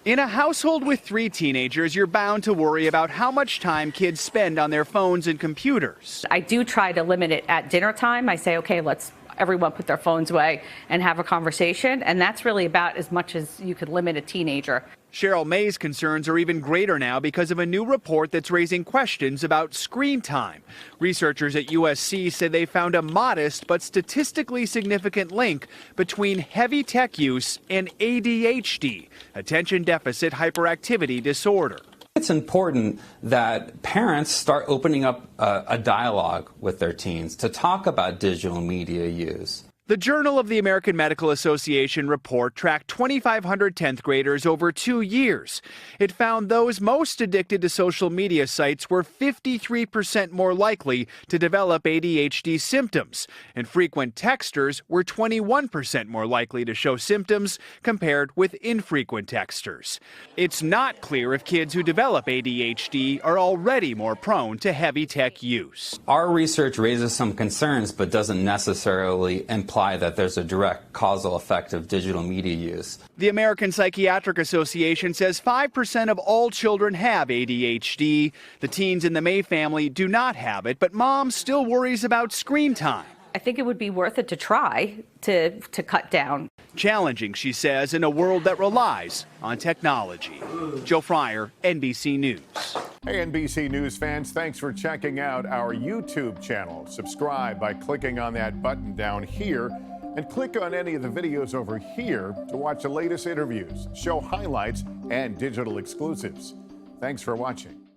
In a household with 3 teenagers, you're bound to worry about how much time kids spend on their phones and computers. I do try to limit it at dinner time. I say, okay, let's everyone put their phones away and have a conversation. And that's really about as much as you could limit a teenager. Cheryl May's concerns are even greater now because of a new report that's raising questions about screen time. Researchers at USC say they found a modest but statistically significant link between heavy tech use and ADHD, attention deficit hyperactivity disorder. It's important that parents start opening up a dialogue with their teens to talk about digital media use. The Journal of the American Medical Association report tracked 2,500 10th graders over 2 years. It found those most addicted to social media sites were 53% more likely to develop ADHD symptoms, and frequent texters were 21% more likely to show symptoms compared with infrequent texters. It's not clear if kids who develop ADHD are already more prone to heavy tech use. Our research raises some concerns but doesn't necessarily imply that there's a direct causal effect of digital media use. The American Psychiatric Association says 5% of all children have ADHD. The teens in the May family do not have it, but mom still worries about screen time. I think it would be worth it to try to cut down. Challenging, she says, in a world that relies on technology. Joe Fryer, NBC News. Hey, NBC News fans, thanks for checking out our YouTube channel. Subscribe by clicking on that button down here and click on any of the videos over here to watch the latest interviews, show highlights, and digital exclusives. Thanks for watching.